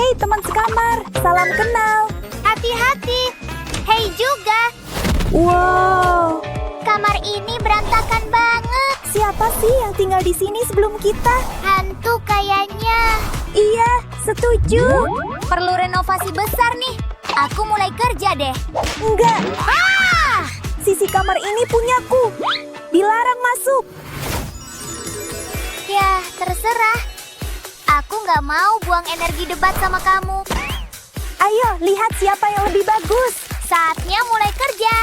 Hei teman sekamar, salam kenal. Hati-hati. Hei juga. Wow, Kamar ini berantakan banget. siapa sih yang tinggal di sini sebelum kita? Hantu kayaknya. Iya, setuju. Perlu renovasi besar nih. Aku mulai kerja deh. Enggak, Ah! sisi kamar ini punyaku. Dilarang masuk. Ya, terserah. Aku nggak mau buang energi debat sama kamu. Ayo, lihat siapa yang lebih bagus. Saatnya mulai kerja.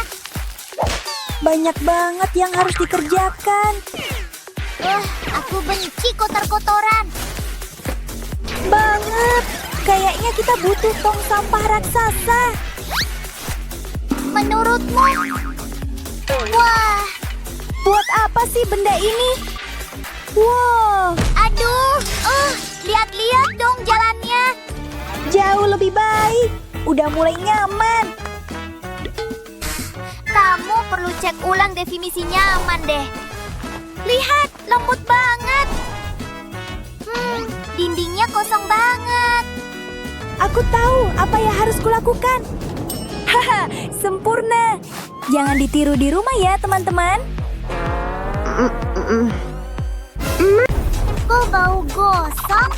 Banyak banget yang harus dikerjakan. Aku benci kotor-kotoran. Banget. Kayaknya kita butuh tong sampah raksasa. Menurutmu? Wah, Buat apa sih benda ini? Wow, aduh. Lihat-lihat dong jalannya. jauh lebih baik. Udah mulai nyaman. Kamu perlu cek ulang definisi nyaman deh. Lihat, lembut banget. Dindingnya kosong banget. Aku tahu apa yang harus kulakukan. Haha, sempurna. Jangan ditiru di rumah ya, teman-teman. Kok bau gosong?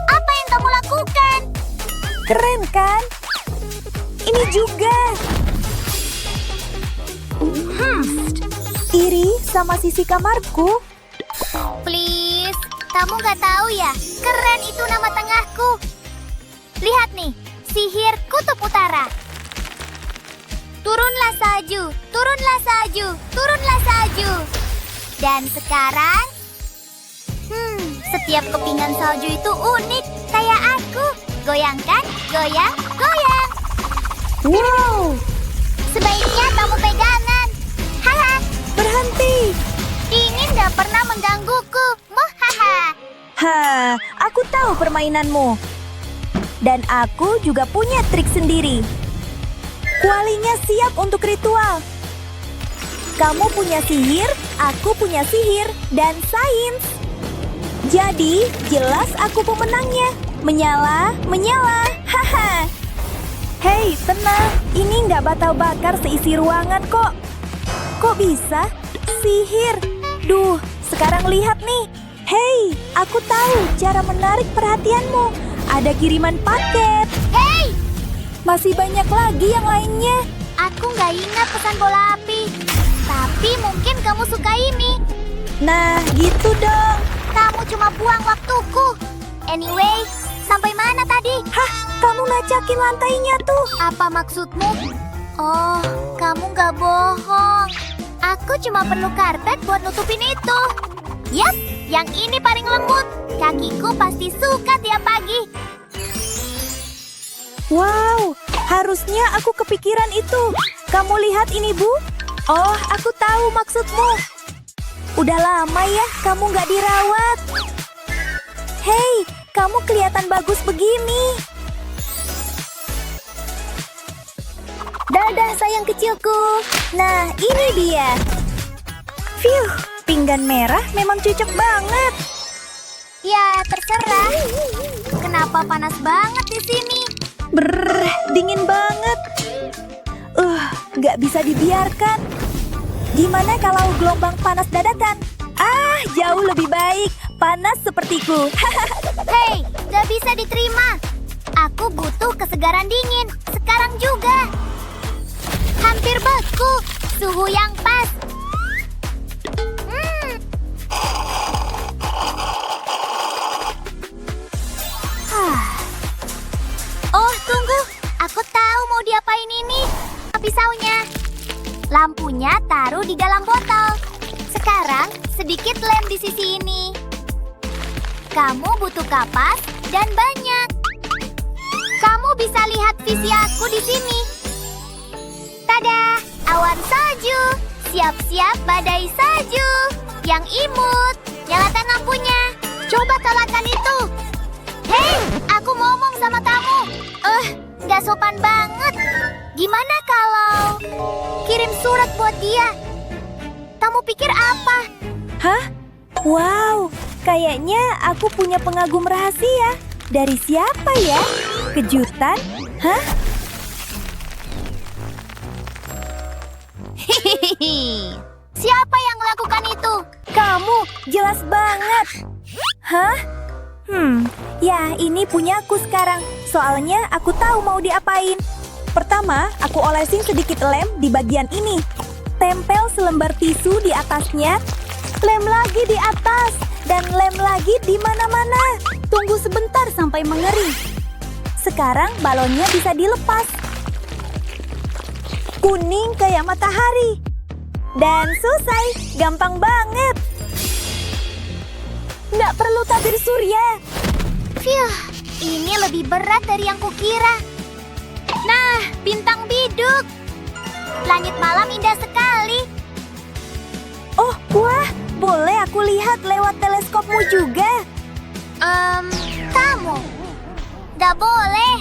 Apa yang kamu lakukan? Keren kan? Ini juga. Iri sama sisi kamarku. Please, kamu nggak tahu ya? Keren itu nama tengahku. Lihat nih, sihir kutub utara. Turunlah salju, turunlah salju, turunlah salju. Dan sekarang, setiap kepingan salju itu unik, kayak aku. Goyangkan, goyang, goyang. Wow, Sebaiknya kamu pegangan. Haha, berhenti. dingin nggak pernah menggangguku. Muhaha. Aku tahu permainanmu. Dan aku juga punya trik sendiri. Kualinya siap untuk ritual. Kamu punya sihir, aku punya sihir, dan sains. Jadi, jelas aku pemenangnya. Menyala, menyala, haha. Hei, tenang. Ini nggak batal bakar seisi ruangan kok. Kok bisa? Sihir. Duh, sekarang lihat nih. Hei, aku tahu cara menarik perhatianmu. Ada kiriman paket. Hei, Masih banyak lagi yang lainnya. aku nggak ingat pesan bola api. Tapi mungkin kamu suka ini. Nah, gitu dong. Kamu cuma buang waktuku. Anyway, sampai mana tadi? Hah, kamu ngacakin lantainya tuh. Apa maksudmu? Oh, kamu nggak bohong. Aku cuma perlu karpet buat nutupin itu. Yap, yang ini paling lembut. Kakiku pasti suka tiap pagi. Wow, harusnya aku kepikiran itu. Kamu lihat ini, Bu? Oh, aku tahu maksudmu. Udah lama ya kamu nggak dirawat. Hei, kamu kelihatan bagus begini. Dadah sayang kecilku. Nah, ini dia. Phew, pinggan merah memang cocok banget. Ya, terserah. Kenapa panas banget di sini? Brrr, dingin banget. Nggak bisa dibiarkan. Gimana kalau gelombang panas dadakan? Jauh lebih baik. Panas sepertiku. Hei, gak bisa diterima. Aku butuh kesegaran dingin. Sekarang juga. Hampir beku. Suhu yang pas. Oh, tunggu. Aku tahu mau diapain ini. Pisaunya. Lampunya taruh di dalam botol. Sekarang, sedikit lem di sisi ini. Kamu butuh kapas dan banyak. Kamu bisa lihat visi aku di sini. Tada, awan salju. Siap-siap badai salju. Yang imut, nyalakan lampunya. Coba tolakan itu. Hei, aku ngomong sama kamu. Gak sopan banget. Gimana kalau kirim surat buat dia? Kamu pikir apa? Hah? Wow, kayaknya aku punya pengagum rahasia. Dari siapa ya? Kejutan? Hah? Hihihi. Siapa yang melakukan itu? Kamu, jelas banget. Hah? Ya ini punyaku sekarang. Soalnya aku tahu mau diapain. Pertama, aku olesin sedikit lem di bagian ini. Tempel selembar tisu di atasnya. Lem lagi di atas. Dan lem lagi di mana-mana. Tunggu sebentar sampai mengering. Sekarang balonnya bisa dilepas. Kuning kayak matahari. Dan selesai, gampang banget. Nggak perlu tabir surya. Phew, ini lebih berat dari yang kukira. Nah, bintang biduk. Langit malam indah sekali. Oh, wah, boleh aku lihat lewat teleskopmu juga? Kamu. Gak boleh.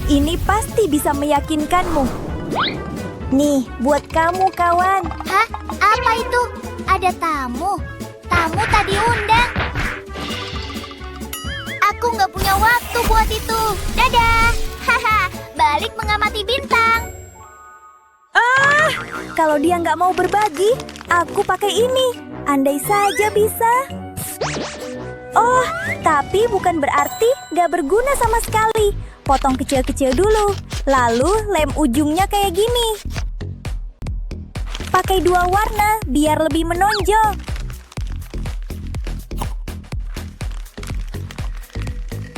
Ini pasti bisa meyakinkanmu. Nih, buat kamu, kawan. Hah? Apa itu? Ada tamu. Tamu tak diundang. Aku nggak punya waktu buat itu. Dadah. Haha, balik mengamati bintang. Kalau dia nggak mau berbagi, aku pakai ini. Andai saja bisa. Oh, tapi bukan berarti nggak berguna sama sekali. Potong kecil-kecil dulu. Lalu lem ujungnya kayak gini. Pakai 2 warna biar lebih menonjol.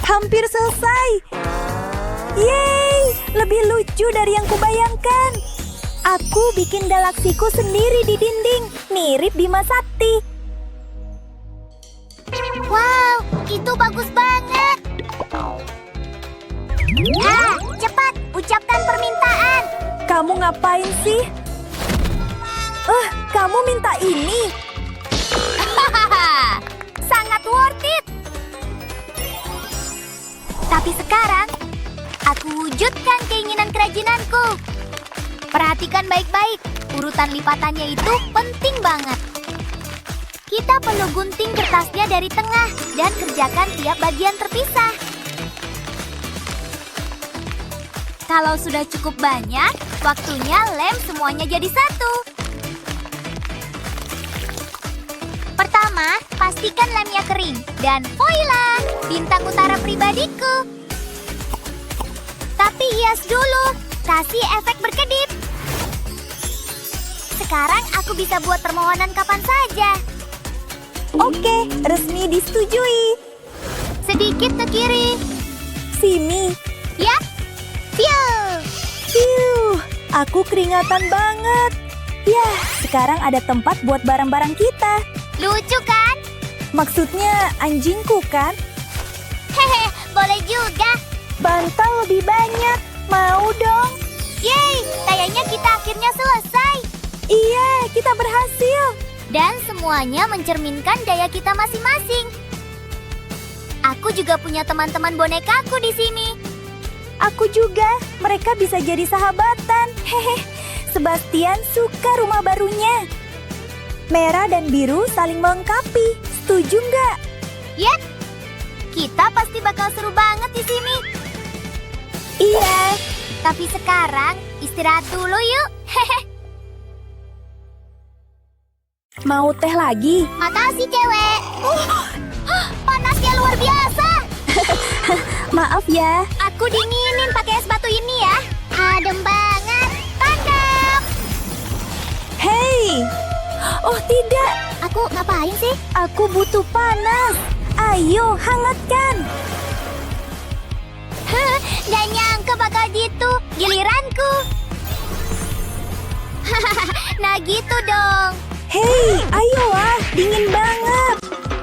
Hampir selesai. Yeay, lebih lucu dari yang kubayangkan. Aku bikin galaksiku sendiri di dinding, mirip Bima Sakti. Wow, itu bagus banget. Cepat, ucapkan permintaan. Kamu ngapain sih? Kamu minta ini? Hahaha, sangat worth it. Tapi sekarang, aku wujudkan keinginan kerajinanku. Perhatikan baik-baik, urutan lipatannya itu penting banget. Kita perlu gunting kertasnya dari tengah dan kerjakan tiap bagian terpisah. Kalau sudah cukup banyak, waktunya lem semuanya jadi satu. Pertama, pastikan lemnya kering. Dan voila, bintang utara pribadiku. Tapi hias dulu, kasih efek berkedip. Sekarang aku bisa buat permohonan kapan saja. Oke, resmi disetujui. Sedikit ke kiri. Sini. Ya, Fiu, aku keringatan banget. Ya, sekarang ada tempat buat barang-barang kita. lucu kan? Maksudnya anjingku kan? Hehe, boleh juga. Bantal lebih banyak. Mau dong? Yeay, kayaknya kita akhirnya selesai. Iya, kita berhasil. Dan semuanya mencerminkan gaya kita masing-masing. Aku juga punya teman-teman bonekaku di sini. Aku juga. Mereka bisa jadi sahabatan. Hehe. Sebastian suka rumah barunya. Merah dan biru saling melengkapi. Setuju nggak? Yap, kita pasti bakal seru banget di sini. Iya. Tapi sekarang istirahat dulu yuk. Hehe. Mau teh lagi? Makasih cewek. Panasnya luar biasa. Maaf ya. Aku dinginin pakai es batu ini ya. Adem banget. Tangkap. Hey. Oh tidak. Aku ngapain sih? Aku butuh panas. Ayo hangatkan. Gak nyangka bakal gitu. Giliranku. Nah gitu dong. Hei, ayolah. Dingin banget.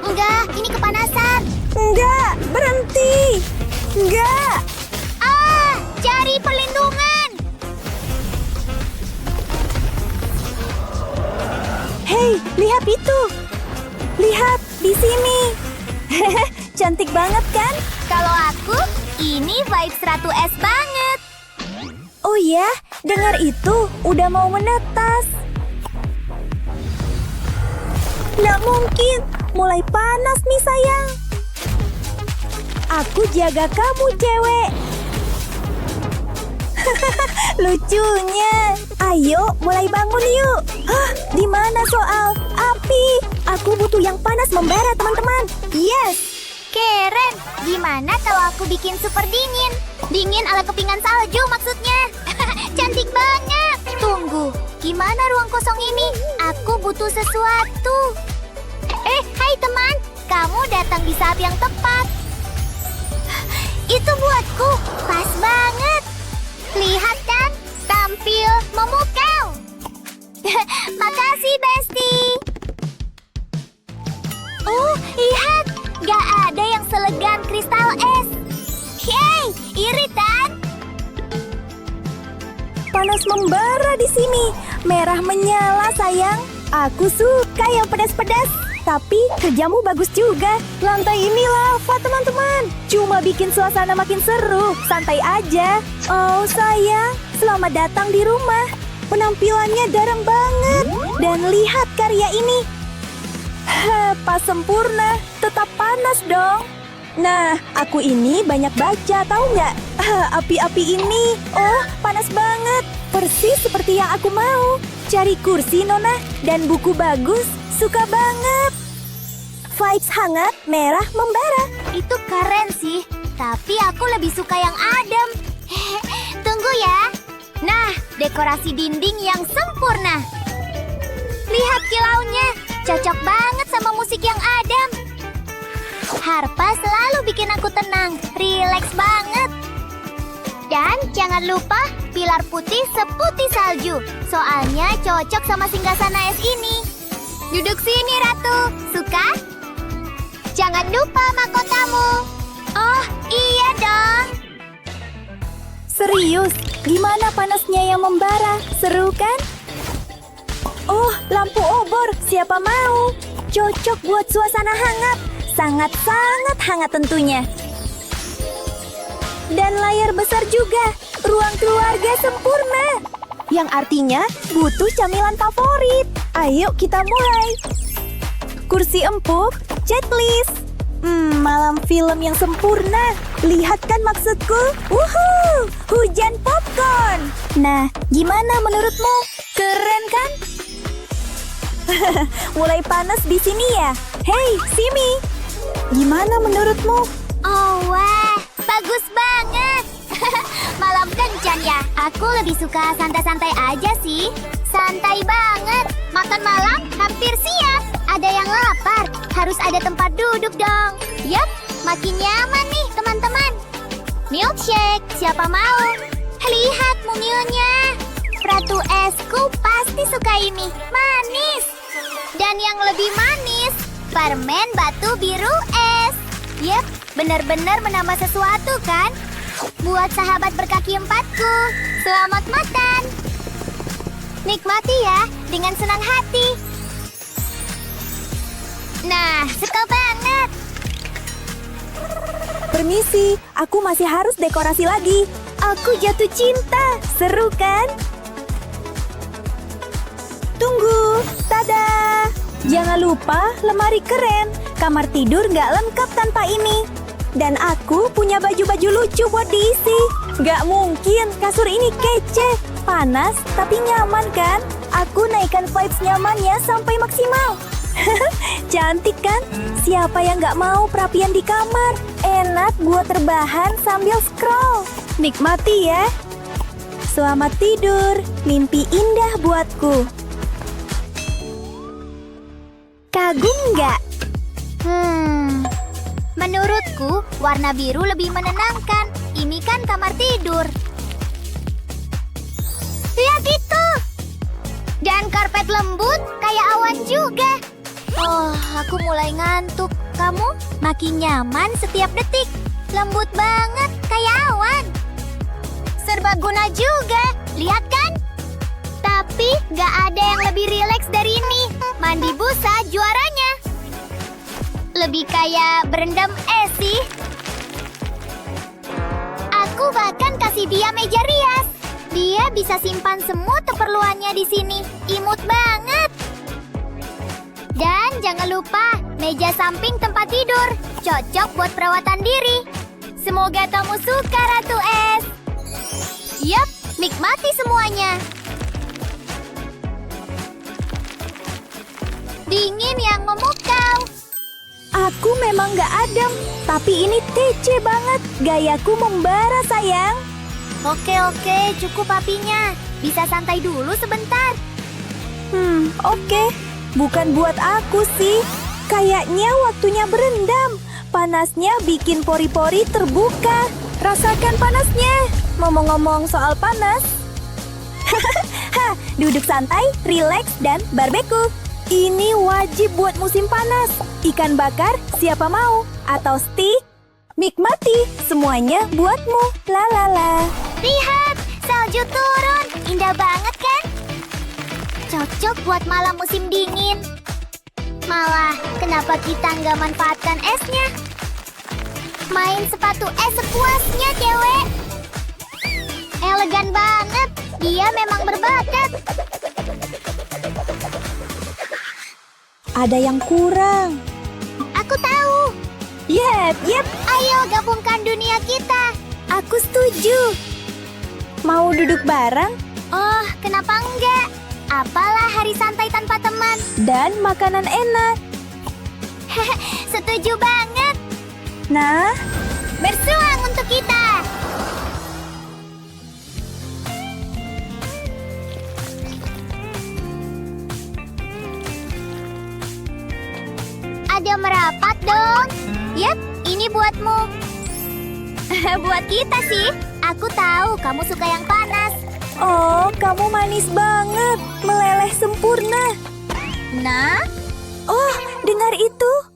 Enggak, ini kepanasan. Enggak, berhenti. Enggak. Cari perlindungan. Hei, lihat itu. Lihat, di sini. Cantik banget kan? Kalau aku, ini vibes Ratu Es banget. Oh ya, dengar itu. Udah mau menetas. Nggak mungkin. Mulai panas nih sayang. Aku jaga kamu, cewek. Lucunya. Ayo, mulai bangun yuk. Hah, di mana soal api? Aku butuh yang panas membara, teman-teman. Yes. Keren, gimana kalau aku bikin super dingin? Dingin ala kepingan salju maksudnya. Cantik banget. Tunggu, gimana ruang kosong ini? Aku butuh sesuatu. Hai teman, kamu datang di saat yang tepat. Itu buatku, pas banget. Lihat kan, tampil memukau. Makasih, Bestie. Oh, lihat, gak ada yang selegan kristal es. Hey, iritan. Panas membara di sini. Merah menyala, sayang. Aku suka yang pedas-pedas. Tapi kerjamu bagus juga. Lantai ini lava, teman-teman. Cuma bikin suasana makin seru. Santai aja. Oh, sayang. Selamat datang di rumah. Penampilannya garang banget. Dan lihat karya ini. Pas sempurna. Tetap panas dong. Nah, aku ini banyak baca, tahu nggak? Api-api ini. Oh, panas banget. Persis seperti yang aku mau. Cari kursi, Nona. Dan buku bagus. Suka banget. Vibes hangat, merah membara. Itu keren sih, tapi aku lebih suka yang adem. Tunggu ya. Nah, dekorasi dinding yang sempurna. Lihat kilaunya, cocok banget sama musik yang adem. Harpa selalu bikin aku tenang, rileks banget. Dan jangan lupa pilar putih seputih salju. Soalnya cocok sama singgasana es ini. Duduk sini, Ratu. Suka? Jangan lupa mahkotamu. Oh, iya dong. Serius, gimana panasnya yang membara? Seru kan? Oh, lampu obor. Siapa mau? Cocok buat suasana hangat. Sangat-sangat hangat tentunya. Dan layar besar juga. Ruang keluarga sempurna. Yang artinya butuh camilan favorit. Ayo kita mulai. Kursi empuk, checklist. Malam film yang sempurna. Lihat kan maksudku? Wuhuu, hujan popcorn. Nah, gimana menurutmu? Keren kan? Mulai panas di sini ya. Hey, Simi. Gimana menurutmu? Oh, wah, bagus banget. Malam kencan ya. Aku lebih suka santai-santai aja sih. Santai banget. Makan malam hampir siap. Ada yang lapar, harus ada tempat duduk dong. Yap, makin nyaman nih teman-teman. Milkshake, siapa mau? Lihat mungilnya. Ratu esku pasti suka ini. Manis. Dan yang lebih manis, permen batu biru es. Yap, benar-benar menambah sesuatu kan? Buat sahabat berkaki empatku, selamat makan. Nikmati ya, dengan senang hati. Nah, suka banget. Permisi, aku masih harus dekorasi lagi. Aku jatuh cinta, seru kan? Tunggu, tada! Jangan lupa lemari keren. Kamar tidur nggak lengkap tanpa ini. Dan aku punya baju-baju lucu buat diisi. Nggak mungkin, kasur ini kece. Panas tapi nyaman kan? Aku naikkan vibes nyamannya sampai maksimal. Cantik kan? Siapa yang nggak mau perapian di kamar? Enak buat terbahan sambil scroll. Nikmati ya. Selamat tidur. Mimpi indah buatku. Kagum nggak? Menurutku, warna biru lebih menenangkan. Ini kan kamar tidur. Lihat itu! Dan karpet lembut kayak awan juga. Oh, aku mulai ngantuk. Kamu makin nyaman setiap detik. Lembut banget kayak awan. Serbaguna juga, lihat kan? Tapi gak ada yang lebih rileks dari ini. Mandi busa juaranya. Lebih kayak berendam es sih. Aku bahkan kasih dia meja rias. Dia bisa simpan semua keperluannya di sini. Imut banget. Dan jangan lupa meja samping tempat tidur. Cocok buat perawatan diri. Semoga kamu suka, Ratu Es. Yap, nikmati semuanya. Dingin yang memukau. Aku memang gak adem, tapi ini kece banget. Gayaku membara, sayang. Oke, cukup apinya. Bisa santai dulu sebentar. Oke. Bukan buat aku sih. Kayaknya waktunya berendam. Panasnya bikin pori-pori terbuka. Rasakan panasnya. Ngomong-ngomong soal panas. Duduk santai, rileks, dan barbeque. Ini wajib buat musim panas. Ikan bakar, siapa mau? Atau steak? Nikmati, semuanya buatmu. Lalala. Lihat, salju turun. Indah banget kan? Cocok buat malam musim dingin. Malah, kenapa kita nggak manfaatkan esnya? Main sepatu es sepuasnya, cewek. Elegan banget. Dia memang berbakat. Ada yang kurang. Aku tahu. Yep. Ayo gabungkan dunia kita. Aku setuju. Mau duduk bareng Oh, kenapa enggak? Apalah hari santai tanpa teman. dan makanan enak. Setuju banget. Nah, Bersuang untuk kita. Ada merapat dong. Yap, ini buatmu. Buat kita sih. Aku tahu kamu suka yang panas. oh, kamu manis banget. Meleleh sempurna. Nah, Oh, dengar itu.